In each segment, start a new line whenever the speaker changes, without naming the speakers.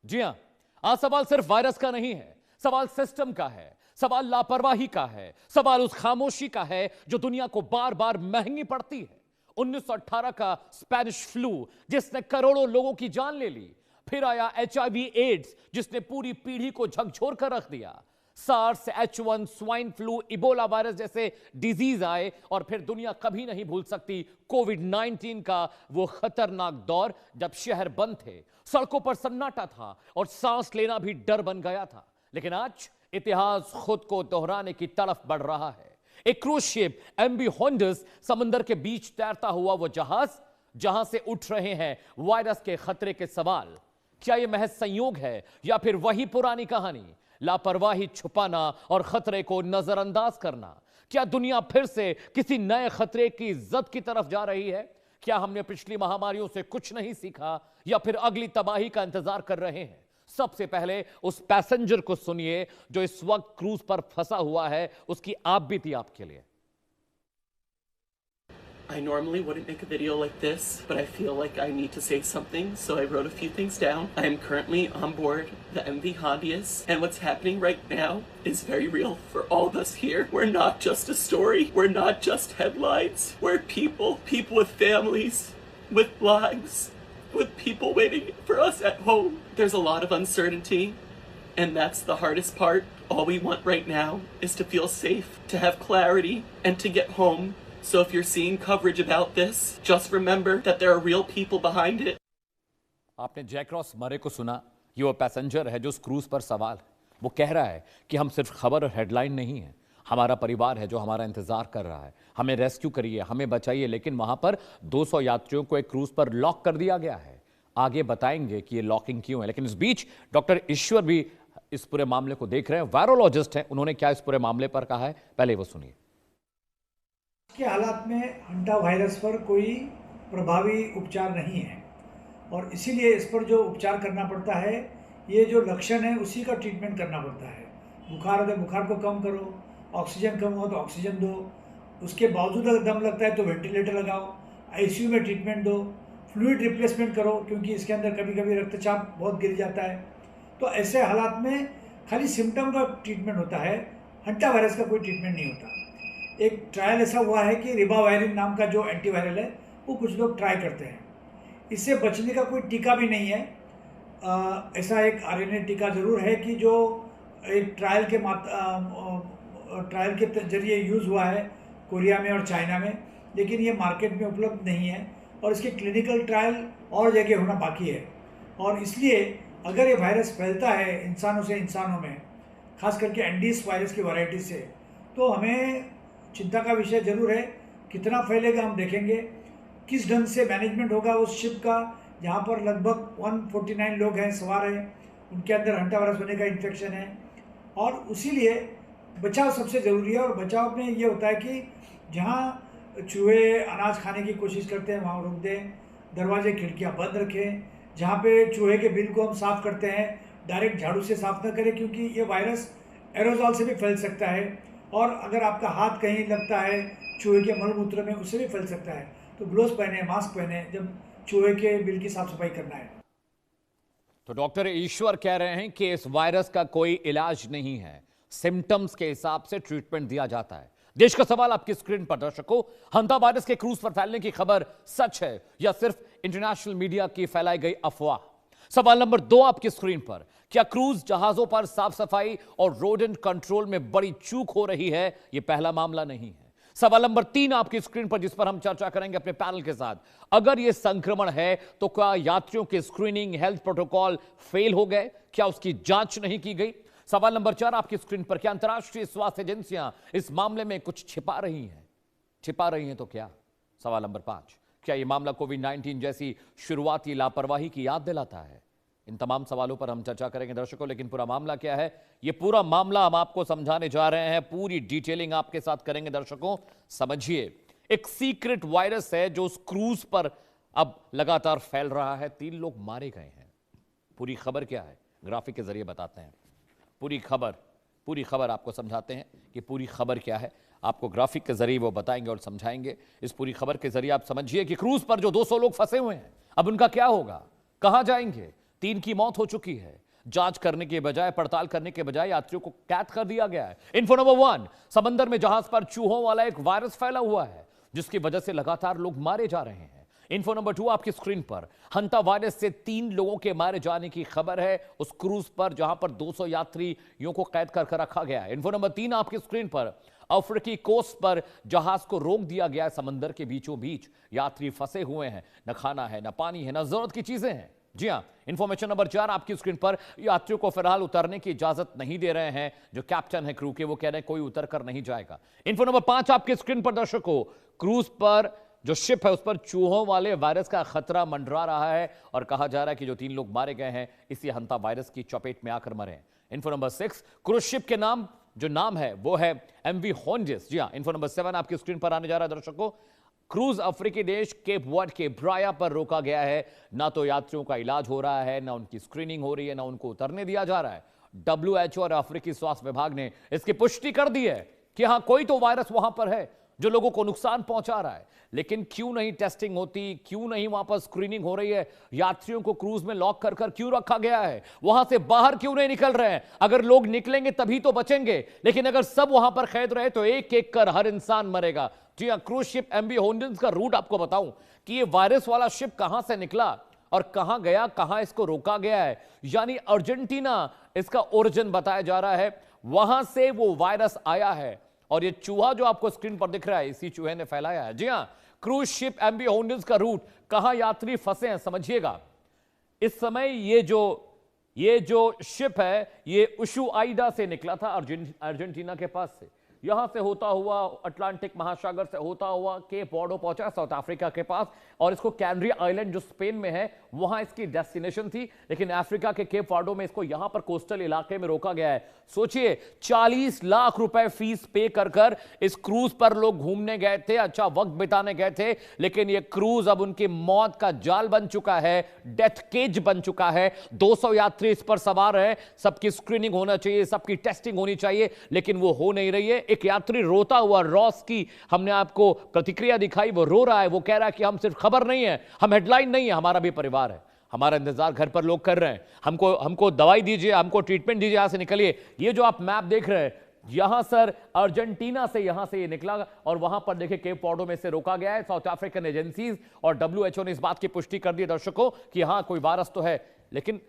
जी हां, आज सवाल सिर्फ वायरस का नहीं है, सवाल सिस्टम का है, सवाल लापरवाही का है, सवाल उस खामोशी का है जो दुनिया को बार बार महंगी पड़ती है। 1918 का स्पेनिश फ्लू जिसने करोड़ों लोगों की जान ले ली, फिर आया HIV एड्स जिसने पूरी पीढ़ी को झकझोर कर रख दिया, SARS, H1, swine flu, Ebola virus जैसे डिजीज आए और फिर दुनिया कभी नहीं भूल सकती कोविड-19 का वो खतरनाक दौर जब शहर बंद थे, सड़कों पर सन्नाटा था और सांस लेना भी डर बन गया था। लेकिन आज इतिहास खुद को दोहराने की तरफ बढ़ रहा है। एक क्रूज शिप MV होंडस समंदर के बीच तैरता हुआ वो जहाज जहां से उठ रहे हैं वायरस के खतरे के सवाल। क्या यह महज संयोग है या फिर वही पुरानी कहानी, लापरवाही, छुपाना और खतरे को नजरअंदाज करना? क्या दुनिया फिर से किसी नए खतरे की जद की तरफ जा रही है? क्या हमने पिछली महामारियों से कुछ नहीं सीखा या फिर अगली तबाही का इंतजार कर रहे हैं? सबसे पहले उस पैसेंजर को सुनिए जो इस वक्त क्रूज पर फंसा हुआ है, उसकी आप बीती आपके लिए।
I normally wouldn't make a video like this, but I feel like I need to say something, so I wrote a few things down. I am currently on board the MV Hondius, and what's happening right now is very real for all of us here. We're not just a story. We're not just headlines. We're people with families, with lives, with people waiting for us at home. There's a lot of uncertainty, and that's the hardest part. All we want right now is to feel safe, to have clarity, and to get home. So if you're seeing coverage about this, just remember that there are real people behind it.
आपने Jack Ross मरे को सुना? ये वो passenger है जो उस cruise पर सवाल है। वो कह रहा है कि हम सिर्फ खबर और हेडलाइन नहीं है, हमारा परिवार है जो हमारा इंतजार कर रहा है, हमें रेस्क्यू करिए, हमें बचाइए। लेकिन वहां पर 200 यात्रियों को एक क्रूज पर लॉक कर दिया गया है। आगे बताएंगे कि ये लॉकिंग क्यों है। लेकिन इस बीच डॉक्टर ईश्वर भी इस पूरे मामले को देख रहे हैं, वायरोलॉजिस्ट हैं। उन्होंने क्या इस पूरे मामले पर कहा है, पहले वो सुनिए।
के हालात में हंटा वायरस पर कोई प्रभावी उपचार नहीं है और इसीलिए इस पर जो उपचार करना पड़ता है, ये जो लक्षण है उसी का ट्रीटमेंट करना पड़ता है। बुखार है तो बुखार को कम करो, ऑक्सीजन कम हो तो ऑक्सीजन दो, उसके बावजूद अगर दम लगता है तो वेंटिलेटर लगाओ, ICU में ट्रीटमेंट दो, फ्लूइड रिप्लेसमेंट करो क्योंकि इसके अंदर कभी कभी रक्तचाप बहुत गिर जाता है। तो ऐसे हालात में खाली सिम्टम का ट्रीटमेंट होता है, हंटा वायरस का कोई ट्रीटमेंट नहीं होता। एक ट्रायल ऐसा हुआ है कि रिबावायरिन नाम का जो एंटीवायरल है वो कुछ लोग ट्राई करते हैं। इससे बचने का कोई टीका भी नहीं है। ऐसा एक RNA टीका ज़रूर है कि जो एक ट्रायल के जरिए यूज़ हुआ है कोरिया में और चाइना में, लेकिन ये मार्केट में उपलब्ध नहीं है और इसके क्लिनिकल ट्रायल और जगह होना बाकी है। और इसलिए अगर ये वायरस फैलता है इंसानों से इंसानों में, खास करके एंडीस वायरस की वैरायटी से, तो हमें चिंता का विषय जरूर है। कितना फैलेगा हम देखेंगे, किस ढंग से मैनेजमेंट होगा उस शिप का, जहाँ पर लगभग 149 लोग हैं, सवार हैं, उनके अंदर हंटा वायरस होने का इन्फेक्शन है। और इसीलिए बचाव सबसे ज़रूरी है। और बचाव में ये होता है कि जहाँ चूहे अनाज खाने की कोशिश करते हैं वहाँ रोक दें, दरवाजे खिड़कियाँ बंद रखें। जहाँ पे चूहे के बिल को हम साफ़ करते हैं, डायरेक्ट झाड़ू से साफ़ न करें क्योंकि ये वायरस एरोजॉल से भी फैल सकता है। और अगर आपका हाथ कहीं लगता है चूहे के मलमूत्र में, उससे भी फैल सकता है। तो ग्लोव्स पहने, मास्क पहने जब चूहे के बिल की साफ सफाई करना है।
तो डॉक्टर ईश्वर कह रहे हैं कि इस वायरस का कोई इलाज नहीं है, सिम्टम्स के हिसाब से ट्रीटमेंट दिया जाता है। देश का सवाल आपकी स्क्रीन पर दर्शकों, हंटा वायरस के क्रूज पर फैलने की खबर सच है या सिर्फ इंटरनेशनल मीडिया की फैलाई गई अफवाह? सवाल नंबर 2 आपकी स्क्रीन पर, क्या क्रूज जहाजों पर साफ सफाई और रोडेंट कंट्रोल में बड़ी चूक हो रही है? यह पहला मामला नहीं है। सवाल नंबर 3 आपकी स्क्रीन पर, जिस पर हम चर्चा करेंगे अपने पैनल के साथ, अगर यह संक्रमण है तो क्या यात्रियों के स्क्रीनिंग, हेल्थ प्रोटोकॉल फेल हो गए? क्या उसकी जांच नहीं की गई? सवाल नंबर 4 आपकी स्क्रीन पर, क्या अंतर्राष्ट्रीय स्वास्थ्य एजेंसियां इस मामले में कुछ छिपा रही हैं तो क्या? सवाल नंबर 5, क्या यह मामला कोविड-19 जैसी शुरुआती लापरवाही की याद दिलाता है? इन तमाम सवालों पर हम चर्चा करेंगे दर्शकों, लेकिन पूरा मामला क्या है, यह पूरा मामला हम आपको समझाने जा रहे हैं, पूरी डिटेलिंग आपके साथ करेंगे दर्शकों। समझिए, एक सीक्रेट वायरस है जो उस क्रूज पर अब लगातार फैल रहा है। 3 लोग मारे गए हैं। पूरी खबर क्या है, ग्राफिक के जरिए बताते हैं। पूरी खबर आपको समझाते हैं कि पूरी खबर क्या है। आपको ग्राफिक के जरिए वो बताएंगे और समझाएंगे। इस पूरी खबर के जरिए आप समझिए कि क्रूज पर जो 200 लोग फंसे हुए हैं, अब उनका क्या होगा, कहां जाएंगे, 3 की मौत हो चुकी है। जांच करने के बजाय, पड़ताल करने के बजाय यात्रियों को कैद कर दिया गया है। इन्फो नंबर 1, समंदर में जहाज पर चूहों वाला एक वायरस फैला हुआ है जिसकी वजह से लगातार लोग मारे जा रहे हैं। इन्फो नंबर 2 आपकी स्क्रीन पर, हंता वायरस से 3 लोगों के मारे जाने की खबर है उस क्रूज पर जहां पर 200 यात्रियों को कैद कर रखा गया है। इन्फो नंबर 3 आपकी स्क्रीन पर, अफ्रीकी कोस्ट पर जहाज को रोक दिया गया है समंदर के बीचों बीच। यात्री फंसे हुए हैं, न खाना है, न पानी है, न जरूरत की चीजें हैं। जी हां, इंफॉर्मेशन नंबर 4 आपकी स्क्रीन पर, यात्रियों को फिलहाल उतरने की इजाजत नहीं दे रहे हैं। जो कैप्टन है क्रू के, वो कह रहे हैं कोई उतर कर नहीं जाएगा। इन्फो नंबर 5 आपकी स्क्रीन पर दर्शकों, क्रूज पर जो शिप है उस पर चूहों वाले वायरस का खतरा मंडरा रहा है और कहा जा रहा है कि जो 3 लोग मारे गए हैं इसी हंता वायरस की चपेट में आकर मरे हैं। इन्फो नंबर 6, क्रूज शिप के नाम है वो है एमवी हॉन्डिस। जी हां, इन्फो नंबर 7 आपकी स्क्रीन पर आने जा रहा है दर्शकों, क्रूज अफ्रीकी देश केप वर्ड के ब्राया पर रोका गया है। ना तो यात्रियों का इलाज हो रहा है, ना उनकी स्क्रीनिंग हो रही है, ना उनको उतरने दिया जा रहा है। WHO और अफ्रीकी स्वास्थ्य विभाग ने इसकी पुष्टि कर दी है कि हां कोई तो वायरस वहां पर है जो लोगों को नुकसान पहुंचा रहा है। लेकिन क्यों नहीं टेस्टिंग होती, क्यों नहीं वहां पर स्क्रीनिंग हो रही है? यात्रियों को क्रूज में लॉक कर क्यों रखा गया है? वहां से बाहर क्यों नहीं निकल रहे हैं? अगर लोग निकलेंगे तभी तो बचेंगे, लेकिन अगर सब वहां पर कैद रहे तो एक एक कर हर इंसान मरेगा। जी हां, क्रूज शिप एमवी हॉन्डिस का रूट आपको बताऊं कि ये वायरस वाला शिप कहां से निकला और कहां गया, कहां इसको रोका गया है। यानी अर्जेंटीना इसका ओरिजिन बताया जा रहा है, वहां से वो वायरस आया है और ये चूहा जो आपको स्क्रीन पर दिख रहा है इसी चूहे ने फैलाया है। जी हां, क्रूज शिप एमवी हॉन्डिस का रूट, कहां यात्री फंसे हैं समझिएगा। इस समय ये जो शिप है ये उशुआइडा से निकला था अर्जेंटीना के पास से। यहां से होता हुआ अटलांटिक महासागर से होता हुआ केप वर्डो पहुंचा साउथ अफ्रीका के पास और इसको कैनरी आइलैंड जो स्पेन में है वहां इसकी डेस्टिनेशन थी। लेकिन अफ्रीका के केप वर्डो में इसको यहां पर कोस्टल इलाके में रोका गया है। सोचिए 40 लाख रुपए फीस पे कर इस क्रूज पर लोग घूमने गए थे, अच्छा वक्त बिताने गए थे, लेकिन ये क्रूज अब उनकी मौत का जाल बन चुका है, डेथ केज बन चुका है। 200 यात्री इस पर सवार है, सबकी स्क्रीनिंग होना चाहिए, सबकी टेस्टिंग होनी चाहिए, लेकिन वो हो नहीं रही है। एक यात्री रोता हुआ, रॉस की हमने आपको प्रतिक्रिया दिखाई, वो रो रहा है, वो कह रहा है कि हम सिर्फ खबर नहीं है, हम हेडलाइन नहीं है, हमारा भी परिवार है, हमारा इंतजार घर पर लोग कर रहे हैं, हमको दवाई दीजिए, हमको ट्रीटमेंट दीजिए, यहां से निकलिए। ये जो आप मैप देख रहे हैं, यहां सर अर्जेंटीना से यहां से ये निकला और वहां पर देखिए केप वर्डो में से रोका गया है। साउथ अफ्रीकन एजेंसीज और WHO ने इस बात की पुष्टि कर दी दर्शकों कि हां कोई वायरस तो है, लेकिन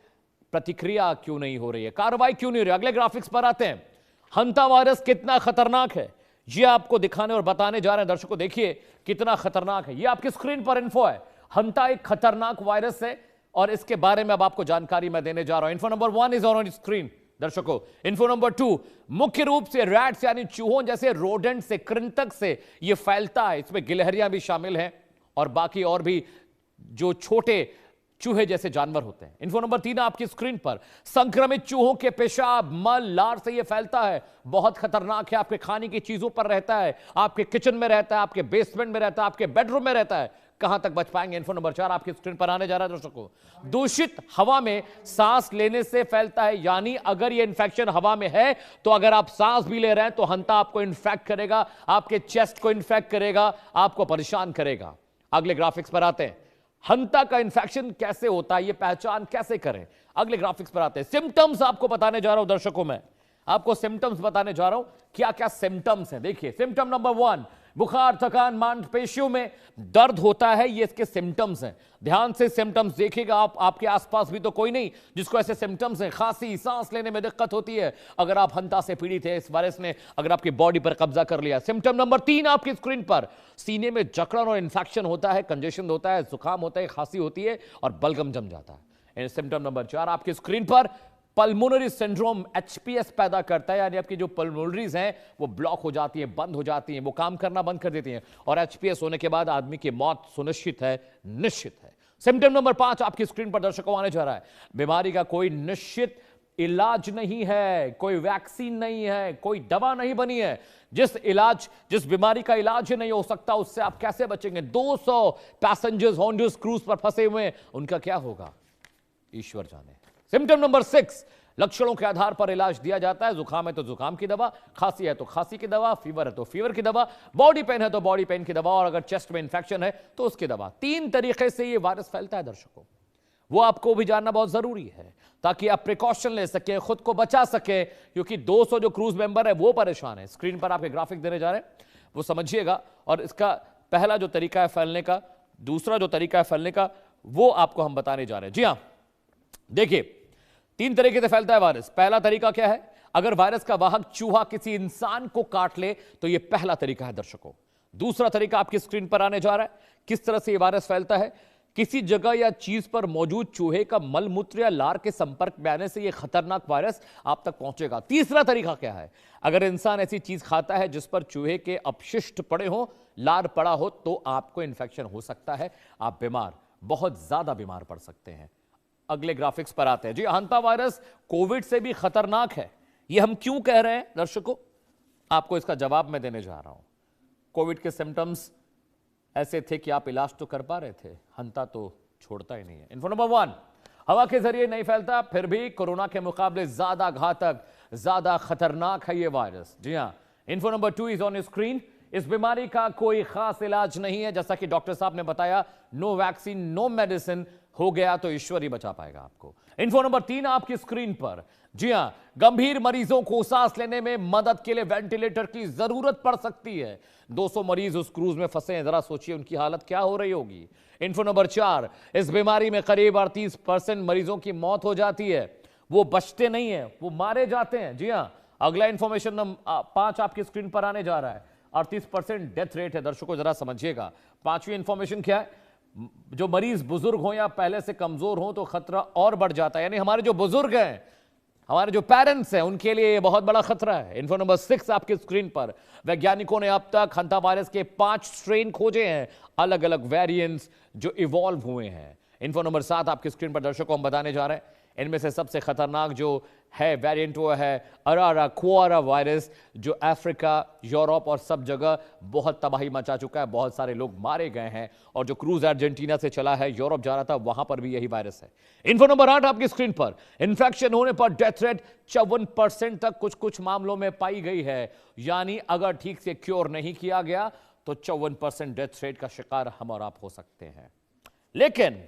प्रतिक्रिया क्यों नहीं हो रही है, कार्रवाई क्यों नहीं हो रही है? अगले ग्राफिक्स पर आते हैं। हंता वायरस कितना खतरनाक है ये आपको दिखाने और बताने जा रहे हैं दर्शकों। देखिए कितना खतरनाक है, ये आपकी स्क्रीन पर इन्फो है। हंता एक खतरनाक वायरस है और इसके बारे में अब आपको जानकारी मैं देने जा रहा हूं। Info number 1 is on screen दर्शकों। इन्फो नंबर 2, मुख्य रूप से रैट्स यानी चूहों जैसे रोडेंट से, कृंतक से यह फैलता है। इसमें गिलहरियां भी शामिल हैं और बाकी और भी जो छोटे चूहे जैसे जानवर होते हैं। इन्फो नंबर 3 आपकी स्क्रीन पर, संक्रमित चूहों के पेशाब, मल, लार से यह फैलता है, बहुत खतरनाक है। आपके खाने की चीजों पर रहता है, आपके किचन में रहता है, आपके बेसमेंट में रहता है, आपके बेडरूम में रहता है। कहां तक बच पाएंगे? इन्फो नंबर 4 आपकी स्क्रीन पर आने जा रहा है दर्शकों। दूषित हवा में सांस लेने से फैलता है, यानी अगर यह इंफेक्शन हवा में है तो अगर आप सांस भी ले रहे हैं तो हंता आपको इन्फेक्ट करेगा, आपके चेस्ट को इन्फेक्ट करेगा, आपको परेशान करेगा। अगले ग्राफिक्स पर आते हैं, हंता का इंफेक्शन कैसे होता है, ये पहचान कैसे करें? अगले ग्राफिक्स पर आते हैं। सिम्टम्स आपको बताने जा रहा हूं दर्शकों, मैं आपको सिम्टम्स बताने जा रहा हूं, क्या क्या सिम्टम्स हैं। देखिए सिम्टम नंबर 1, बुखार, थकान, मांसपेशियों में दर्द होता है, ये इसके सिम्टम्स हैं। ध्यान से सिम्टम्स देखिएगा आप, आपके आसपास भी तो कोई नहीं जिसको ऐसे सिम्टम्स हैं। खांसी, सांस लेने में दिक्कत होती है, अगर आप हंता से पीड़ित है, इस वायरस ने अगर आपकी बॉडी पर कब्जा कर लिया। सिम्टम नंबर 3 आपकी स्क्रीन पर, सीने में जकड़न और इन्फेक्शन होता है, कंजेशन होता है, जुकाम होता है, खांसी होती है और बलगम जम जाता है। सिम्टम नंबर 4 आपकी स्क्रीन पर, पल्मोनरी सिंड्रोम HPS पैदा करता है, यानी आपकी जो पल्मोनरीज हैं वो ब्लॉक हो जाती हैं, बंद हो जाती हैं, वो काम करना बंद कर देती हैं और HPS होने के बाद आदमी की मौत सुनिश्चित है, निश्चित है। सिम्टम नंबर 5 आपकी स्क्रीन पर दर्शकों आने जा रहा है, बीमारी का कोई निश्चित इलाज नहीं है, कोई वैक्सीन नहीं है, कोई दवा नहीं बनी है। जिस बीमारी का इलाज ही नहीं हो सकता उससे आप कैसे बचेंगे? 200 पैसेंजर्स हॉन्डस क्रूज पर फंसे हुए हैं, उनका क्या होगा ईश्वर जाने। सिम्टम नंबर 6, लक्षणों के आधार पर इलाज दिया जाता है। जुकाम है तो जुकाम की दवा, खांसी है तो खांसी की दवा, फीवर है तो फीवर की दवा, बॉडी पेन है तो बॉडी पेन की दवा और अगर चेस्ट में इंफेक्शन है तो उसकी दवा। 3 तरीके से यह वायरस फैलता है दर्शकों। वो आपको भी जानना बहुत जरूरी है ताकि आप प्रिकॉशन ले सके, खुद को बचा सके, क्योंकि 200 जो क्रूज मेंबर है वो परेशान है। स्क्रीन पर आपके ग्राफिक देने जा रहे हैं, वो समझिएगा। और इसका पहला जो तरीका है फैलने का, दूसरा जो तरीका है फैलने का, वो आपको हम बताने जा रहे हैं। जी हां, देखिए 3 तरीके से फैलता है वायरस। पहला तरीका क्या है? अगर वायरस का वाहक चूहा किसी इंसान को काट ले तो यह पहला तरीका है दर्शकों। दूसरा तरीका आपकी स्क्रीन पर आने जा रहा है। किस तरह से यह वायरस फैलता है? किसी जगह या चीज पर मौजूद चूहे का मलमूत्र या लार के संपर्क में आने से यह खतरनाक वायरस आप तक पहुंचेगा। तीसरा तरीका क्या है? अगर इंसान ऐसी चीज खाता है जिस पर चूहे के अपशिष्ट पड़े हो, लार पड़ा हो, तो आपको इंफेक्शन हो सकता है, आप बीमार, बहुत ज्यादा बीमार पड़ सकते हैं। अगले ग्राफिक्स पर आते हैं। जी, हंता वायरस कोविड से भी खतरनाक है। यह हम क्यों कह रहे हैं दर्शकों? आपको इसका जवाब मैं देने जा रहा हूं। कोविड के सिम्टम्स ऐसे थे कि आप इलाज तो कर पा रहे थे, हंता तो छोड़ता ही नहीं है। इन्फो नंबर 1, हवा के जरिए नहीं फैलता, फिर भी कोरोना के मुकाबले ज्यादा घातक, ज्यादा खतरनाक है यह वायरस। जी हां, info number 2 is on screen. इस बीमारी का कोई खास इलाज नहीं है, जैसा कि डॉक्टर साहब ने बताया। नो वैक्सीन, नो मेडिसिन, हो गया तो ईश्वर ही बचा पाएगा आपको। इन्फो नंबर 3 आपकी स्क्रीन पर। जी हां, गंभीर मरीजों को सांस लेने में मदद के लिए वेंटिलेटर की जरूरत पड़ सकती है। 200 मरीज उस क्रूज में फंसे हैं, जरा सोचिए उनकी हालत क्या हो रही होगी। इन्फो नंबर 4, इस बीमारी में करीब 38% मरीजों की मौत हो जाती है। वो बचते नहीं है, वो मारे जाते हैं। जी हां, अगला इंफॉर्मेशन नंबर 5 आपकी स्क्रीन पर आने जा रहा है। 38% डेथ रेट है दर्शकों, जरा समझिएगा। 5वीं इंफॉर्मेशन क्या है? जो मरीज बुजुर्ग हो या पहले से कमजोर हो तो खतरा और बढ़ जाता है। यानी हमारे जो बुजुर्ग हैं, हमारे जो पेरेंट्स हैं, उनके लिए ये बहुत बड़ा खतरा है। इन्फो नंबर 6 आपकी स्क्रीन पर। वैज्ञानिकों ने अब तक हंता वायरस के 5 स्ट्रेन खोजे हैं, अलग अलग वेरिएंट्स जो इवॉल्व हुए हैं। इन्फो नंबर 7 आपकी स्क्रीन पर दर्शकों हम बताने जा रहे हैं। इनमें से सबसे खतरनाक जो है वेरिएंट वो है अराराक्वारा वायरस, जो अफ्रीका, यूरोप और सब जगह बहुत तबाही मचा चुका है। बहुत सारे लोग मारे गए हैं, और जो क्रूज अर्जेंटीना से चला है, यूरोप जा रहा था, वहां पर भी यही वायरस है। इन्फो नंबर 8 आपकी स्क्रीन पर। इन्फेक्शन होने पर डेथ रेट 54% तक कुछ कुछ मामलों में पाई गई है। यानी अगर ठीक से क्योर नहीं किया गया तो 54% डेथ रेट का शिकार हम और आप हो सकते हैं। लेकिन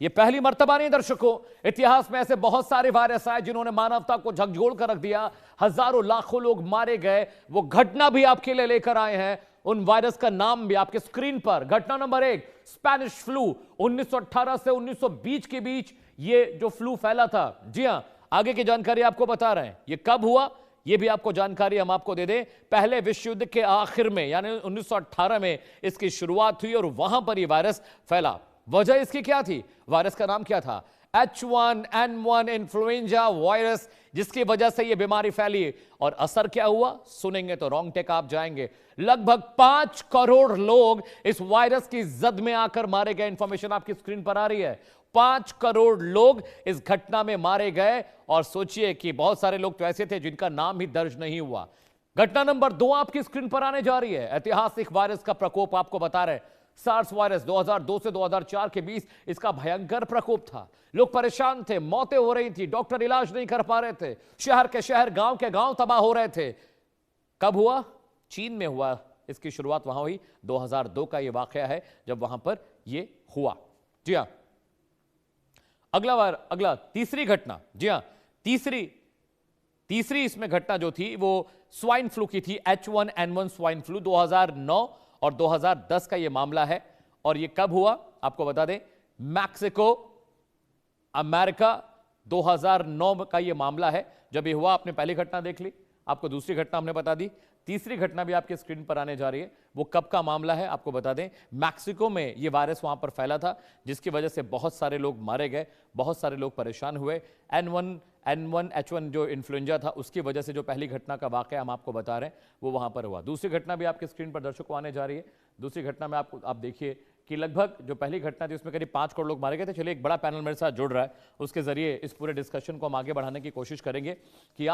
यह पहली मर्तबा नहीं दर्शकों, इतिहास में ऐसे बहुत सारे वायरस आए जिन्होंने मानवता को झकझोर कर रख दिया। हजारों लाखों लोग मारे गए। वो घटना भी आपके लिए लेकर आए हैं, उन वायरस का नाम भी आपके स्क्रीन पर। घटना नंबर 1, स्पेनिश फ्लू। 1918 से 1920 के बीच ये जो फ्लू फैला था। जी हां, आगे की जानकारी आपको बता रहे हैं। ये कब हुआ, ये भी आपको जानकारी हम आपको दे दें। पहले विश्व युद्ध के आखिर में, यानी 1918 में इसकी शुरुआत हुई और वहां पर यह वायरस फैला। वजह इसकी क्या थी? वायरस का नाम क्या था? H1N1 इन्फ्लुएंजा वायरस, जिसकी वजह से यह बीमारी फैली। और असर क्या हुआ, सुनेंगे तो रोंगटे कांप जाएंगे। लगभग 5 करोड़ लोग इस वायरस की जद में आकर मारे गए। इंफॉर्मेशन आपकी स्क्रीन पर आ रही है। 5 करोड़ लोग इस घटना में मारे गए। और सोचिए कि बहुत सारे लोग तो ऐसे थे जिनका नाम ही दर्ज नहीं हुआ। घटना नंबर 2 आपकी स्क्रीन पर आने जा रही है। ऐतिहासिक वायरस का प्रकोप आपको बता रहे हैं। सार्स वायरस 2002 से 2004 के बीच इसका भयंकर प्रकोप था। लोग परेशान थे, मौतें हो रही थी, डॉक्टर इलाज नहीं कर पा रहे थे, शहर के शहर, गांव के गांव तबाह हो रहे थे। कब हुआ? चीन में हुआ। इसकी शुरुआत वहां हुई। 2002 का यह वाकया है जब वहां पर यह हुआ। जी हां, अगला तीसरी घटना। जी हां, तीसरी इसमें घटना जो थी वो स्वाइन फ्लू की थी। H1N1 स्वाइन फ्लू 2009 और 2010 का यह मामला है। और यह कब हुआ आपको बता दें, मैक्सिको, अमेरिका, 2009 का यह मामला है जब यह हुआ। आपने पहली घटना देख ली, आपको दूसरी घटना हमने बता दी, तीसरी घटना भी आपके स्क्रीन पर आने जा रही है। वो कब का मामला है आपको बता दें। मैक्सिको में यह वायरस वहां पर फैला था, जिसकी वजह से बहुत सारे लोग मारे गए, बहुत सारे लोग परेशान हुए। H1 जो इन्फ्लुएंजा था, उसकी वजह से जो पहली घटना का वाकया हम आपको बता रहे हैं वो वहां पर हुआ। दूसरी घटना भी आपके स्क्रीन पर दर्शकों आने जा रही है। दूसरी घटना में आप देखिए कि लगभग जो पहली घटना थी उसमें करीब 5 करोड़ लोग मारे गए थे। चलिए, एक बड़ा पैनल मेरे साथ जुड़ रहा है, उसके जरिए इस पूरे डिस्कशन को हम आगे बढ़ाने की कोशिश करेंगे कि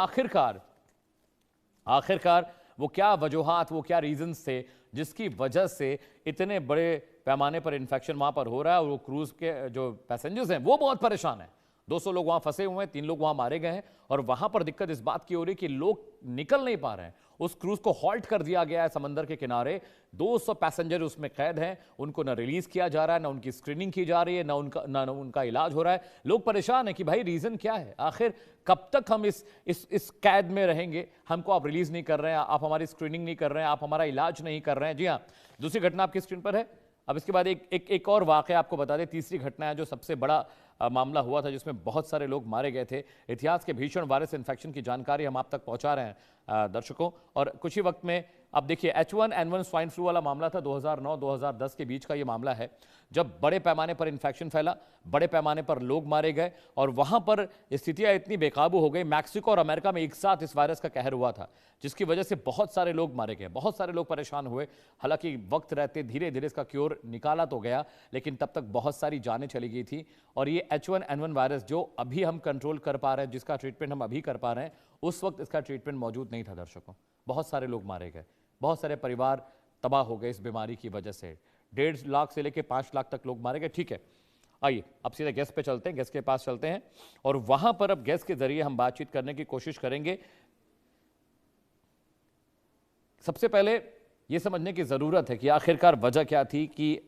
आखिरकार वो क्या वजूहात, वो क्या रीजंस थे जिसकी वजह से इतने बड़े पैमाने पर इंफेक्शन वहां पर हो रहा है और वो क्रूज के जो पैसेंजर्स हैं वो बहुत परेशान हैं। 200 लोग वहां फंसे हुए हैं, 3 लोग वहां मारे गए हैं और वहां पर दिक्कत इस बात की हो रही है कि लोग निकल नहीं पा रहे हैं। उस क्रूज को हॉल्ट कर दिया गया है समंदर के किनारे। 200 पैसेंजर उसमें कैद हैं, उनको ना रिलीज किया जा रहा है, ना उनकी स्क्रीनिंग की जा रही है, ना उनका इलाज हो रहा है। लोग परेशान हैं कि भाई रीजन क्या है, आखिर कब तक हम इस कैद में रहेंगे। हमको आप रिलीज नहीं कर रहे हैं, आप हमारी स्क्रीनिंग नहीं कर रहे हैं, आप हमारा इलाज नहीं कर रहे हैं। जी हाँ, दूसरी घटना आपकी स्क्रीन पर है। अब इसके बाद एक और वाकया आपको बता दें। तीसरी घटना है जो सबसे बड़ा मामला हुआ था, जिसमें बहुत सारे लोग मारे गए थे। इतिहास के भीषण वायरस इन्फेक्शन की जानकारी हम आप तक पहुंचा रहे हैं दर्शकों। और कुछ ही वक्त में अब देखिए, H1N1 स्वाइन फ्लू वाला मामला था 2009-2010 के बीच का ये मामला है, जब बड़े पैमाने पर इन्फेक्शन फैला, बड़े पैमाने पर लोग मारे गए और वहां पर स्थितियां इतनी बेकाबू हो गई। मैक्सिको और अमेरिका में एक साथ इस वायरस का कहर हुआ था, जिसकी वजह से बहुत सारे लोग मारे गए, बहुत सारे लोग परेशान हुए। हालांकि वक्त रहते धीरे धीरे इसका क्योर निकाला तो गया, लेकिन तब तक बहुत सारी जानें चली गई थी। और ये H1N1 वायरस जो अभी हम कंट्रोल कर पा रहे हैं, जिसका ट्रीटमेंट हम अभी कर पा रहे हैं, उस वक्त इसका ट्रीटमेंट मौजूद नहीं था दर्शकों। बहुत सारे लोग मारे गए, बहुत सारे परिवार तबाह हो गए इस बीमारी की वजह से। 1.5 लाख से लेकर 5 लाख तक लोग मारे गए। ठीक है, आइए अब सीधे गेस्ट पे चलते हैं, गेस्ट के पास चलते हैं और वहां पर अब गेस्ट के जरिए हम बातचीत करने की कोशिश करेंगे। सबसे पहले यह समझने की जरूरत है कि आखिरकार वजह क्या थी कि